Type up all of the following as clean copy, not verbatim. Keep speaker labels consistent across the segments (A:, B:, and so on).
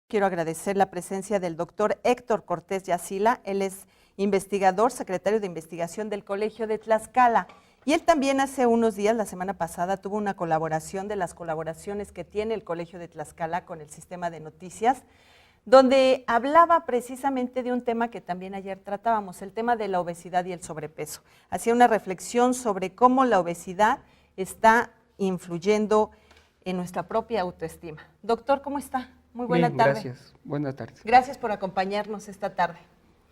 A: Quiero agradecer la presencia del doctor Héctor Cortés Yacila. Él es investigador, secretario de investigación del Colegio de Tlaxcala. Y él también hace unos días, la semana pasada, tuvo una colaboración de las colaboraciones que tiene el Colegio de Tlaxcala con el sistema de noticias, donde hablaba precisamente de un tema que también ayer tratábamos, el tema de la obesidad y el sobrepeso. Hacía una reflexión sobre cómo la obesidad está influyendo en nuestra propia autoestima. Doctor, ¿cómo está? Muy buena tarde.
B: Gracias. Buenas tardes.
A: Gracias por acompañarnos esta tarde.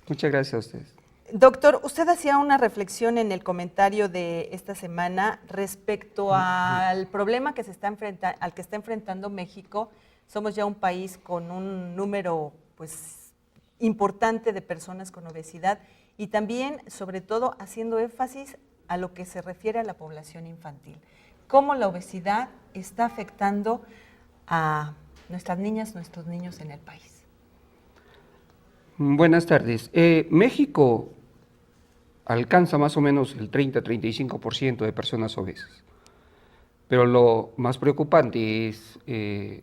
B: Muchas gracias a ustedes.
A: Doctor, usted hacía una reflexión en el comentario de esta semana respecto al problema que al que está enfrentando México. Somos ya un país con un número importante de personas con obesidad y también, sobre todo, haciendo énfasis a lo que se refiere a la población infantil. ¿Cómo la obesidad está afectando a nuestras niñas, nuestros niños en el país?
B: Buenas tardes. México alcanza más o menos el 30-35% de personas obesas, pero lo más preocupante es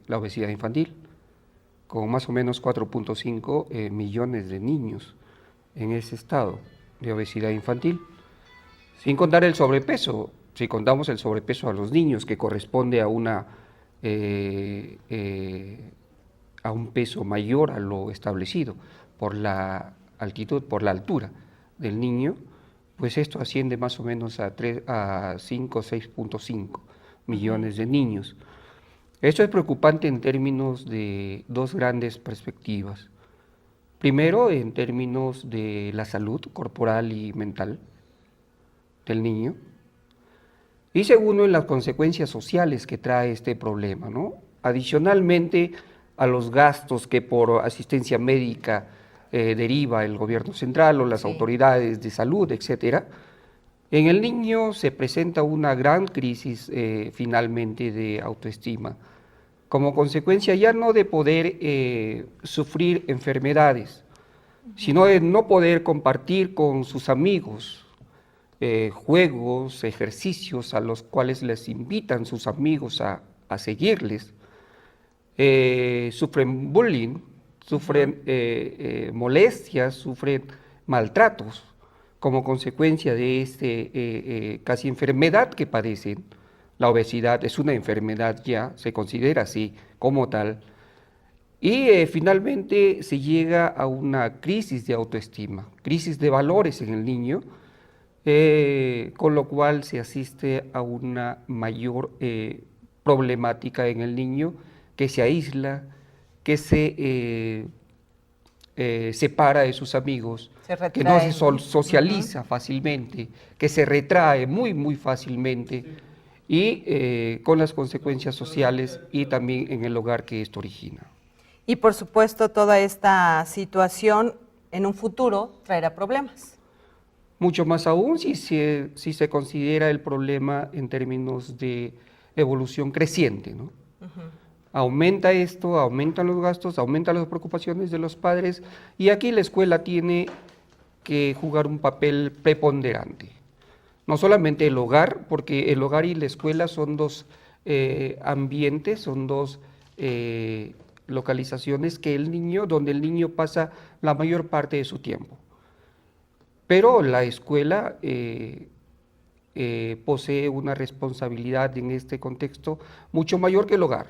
B: la obesidad infantil, con más o menos 4.5 millones de niños en ese estado de obesidad infantil, sin contar el sobrepeso. Si contamos el sobrepeso a los niños, que corresponde a un peso mayor a lo establecido por la altitud, por la altura del niño, pues esto asciende más o menos a 5 o 6.5 millones de niños. Esto es preocupante en términos de dos grandes perspectivas. Primero, en términos de la salud corporal y mental del niño, y segundo, en las consecuencias sociales que trae este problema, ¿no? Adicionalmente a los gastos que por asistencia médica deriva el gobierno central o las autoridades de salud, etcétera, en el niño se presenta una gran crisis finalmente de autoestima, como consecuencia ya no de poder sufrir enfermedades, sino de no poder compartir con sus amigos juegos, ejercicios a los cuales les invitan sus amigos a seguirles. Sufren bullying, sufren molestias, sufren maltratos como consecuencia de casi enfermedad que padecen. La obesidad es una enfermedad ya, se considera así como tal, y finalmente se llega a una crisis de autoestima, crisis de valores en el niño, con lo cual se asiste a una mayor problemática en el niño, que se aísla, que se separa de sus amigos, que no se socializa fácilmente, que se retrae muy fácilmente, y con las consecuencias sociales y también en el hogar que esto origina.
A: Y por supuesto toda esta situación en un futuro traerá problemas.
B: Mucho más aún si se considera el problema en términos de evolución creciente, ¿no? Aumenta esto, aumentan los gastos, aumentan las preocupaciones de los padres, y aquí la escuela tiene que jugar un papel preponderante. No solamente el hogar, porque el hogar y la escuela son dos ambientes, son dos localizaciones donde el niño pasa la mayor parte de su tiempo. Pero la escuela posee una responsabilidad en este contexto mucho mayor que el hogar.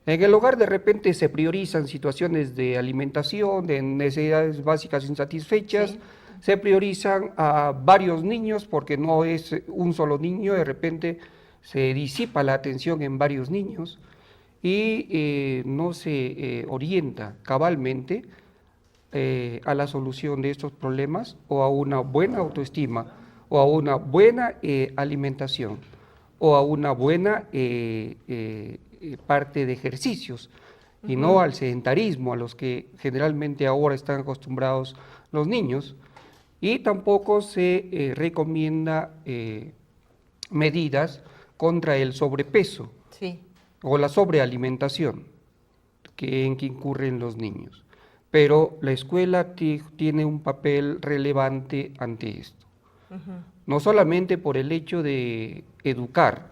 B: En el hogar de repente se priorizan situaciones de alimentación, de necesidades básicas insatisfechas, se priorizan a varios niños porque no es un solo niño, de repente se disipa la atención en varios niños y no se orienta cabalmente a la solución de estos problemas, o a una buena autoestima, o a una buena alimentación, o a una buena parte de ejercicios, y no al sedentarismo a los que generalmente ahora están acostumbrados los niños. Y tampoco se recomienda medidas contra el sobrepeso o la sobrealimentación en que incurren los niños. Pero la escuela tiene un papel relevante ante esto. No solamente por el hecho de educar,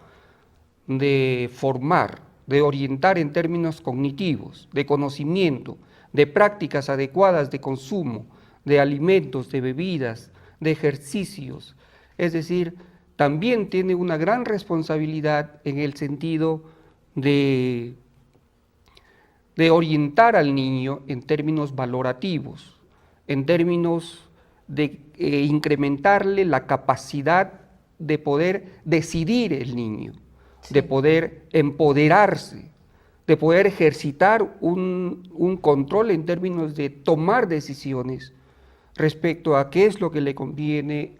B: de formar, de orientar en términos cognitivos, de conocimiento, de prácticas adecuadas de consumo, de alimentos, de bebidas, de ejercicios. Es decir, también tiene una gran responsabilidad en el sentido de orientar al niño en términos valorativos, en términos de incrementarle la capacidad de poder decidir el niño, sí, de poder empoderarse, de poder ejercitar un control en términos de tomar decisiones respecto a qué es lo que le conviene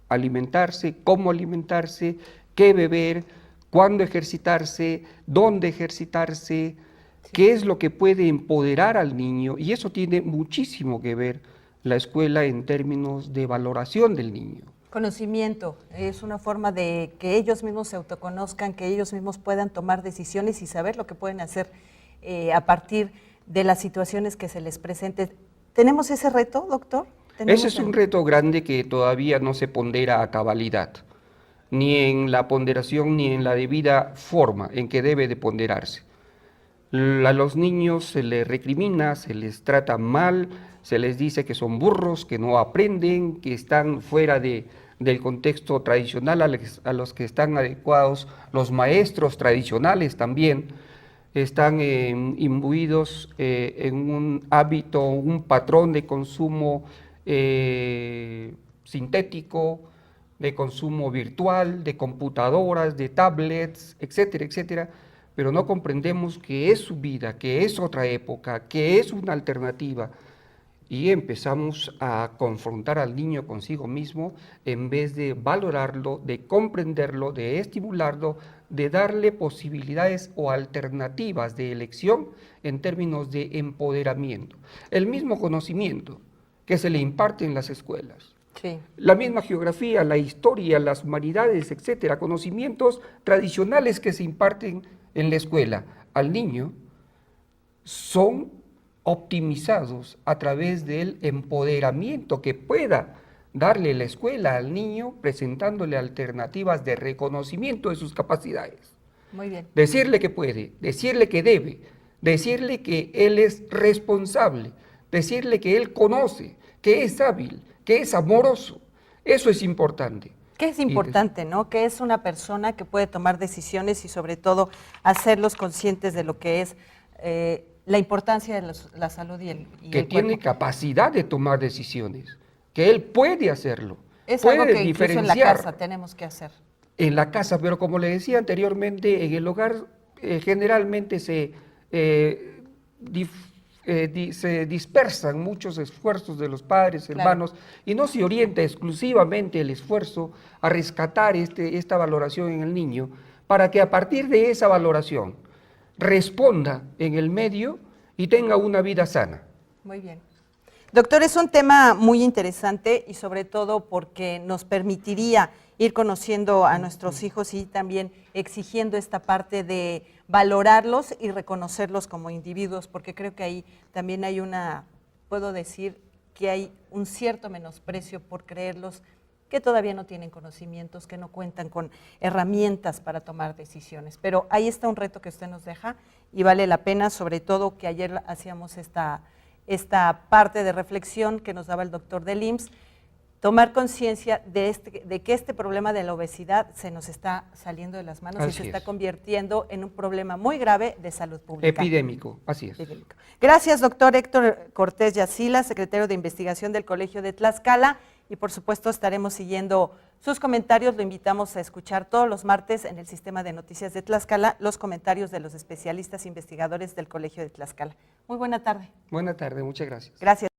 B: alimentarse, cómo alimentarse, qué beber, cuándo ejercitarse, dónde ejercitarse, sí, qué es lo que puede empoderar al niño, y eso tiene muchísimo que ver la escuela en términos de valoración del niño.
A: Conocimiento, es una forma de que ellos mismos se autoconozcan, que ellos mismos puedan tomar decisiones y saber lo que pueden hacer a partir de las situaciones que se les presenten. ¿Tenemos ese reto, doctor?
B: Ese es un reto grande que todavía no se pondera a cabalidad, ni en la ponderación ni en la debida forma en que debe de ponderarse. A los niños se les recrimina, se les trata mal, se les dice que son burros, que no aprenden, que están fuera del contexto tradicional a los que están adecuados. Los maestros tradicionales también están imbuidos en un hábito, un patrón de consumo sintético, de consumo virtual, de computadoras, de tablets, etcétera, etcétera, pero no comprendemos que es su vida, que es otra época, que es una alternativa, y empezamos a confrontar al niño consigo mismo en vez de valorarlo, de comprenderlo, de estimularlo, de darle posibilidades o alternativas de elección en términos de empoderamiento. El mismo conocimiento que se le imparte en las escuelas. Sí. La misma geografía, la historia, las humanidades, etcétera, conocimientos tradicionales que se imparten en la escuela al niño son optimizados a través del empoderamiento que pueda darle la escuela al niño, presentándole alternativas de reconocimiento de sus capacidades.
A: Muy bien.
B: Decirle que puede, decirle que debe, decirle que él es responsable, decirle que él conoce, que es hábil, que es amoroso. Eso es importante.
A: ¿Qué es importante, no? Que es una persona que puede tomar decisiones y sobre todo hacerlos conscientes de lo que es la importancia de la salud y el
B: que tiene capacidad de tomar decisiones, que él puede hacerlo.
A: Es
B: puede
A: algo que incluso en la casa tenemos que hacer.
B: En la casa, pero como le decía anteriormente, en el hogar generalmente se dispersan muchos esfuerzos de los padres, hermanos, claro, y no se orienta exclusivamente el esfuerzo a rescatar esta valoración en el niño, para que a partir de esa valoración responda en el medio y tenga una vida sana.
A: Muy bien. Doctor, es un tema muy interesante y sobre todo porque nos permitiría ir conociendo a nuestros hijos y también exigiendo esta parte de valorarlos y reconocerlos como individuos, porque creo que ahí también hay puedo decir que hay un cierto menosprecio por creerlos que todavía no tienen conocimientos, que no cuentan con herramientas para tomar decisiones. Pero ahí está un reto que usted nos deja y vale la pena, sobre todo que ayer hacíamos esta parte de reflexión que nos daba el doctor del IMSS, tomar conciencia de que este problema de la obesidad se nos está saliendo de las manos. Así y se está convirtiendo en un problema muy grave de salud pública.
B: Epidémico, así es.
A: Epidémico. Gracias, doctor Héctor Cortés Yacila, secretario de Investigación del Colegio de Tlaxcala, y por supuesto estaremos siguiendo sus comentarios. Lo invitamos a escuchar todos los martes en el Sistema de Noticias de Tlaxcala los comentarios de los especialistas investigadores del Colegio de Tlaxcala. Muy buena tarde.
B: Buena tarde, muchas gracias.
A: Gracias.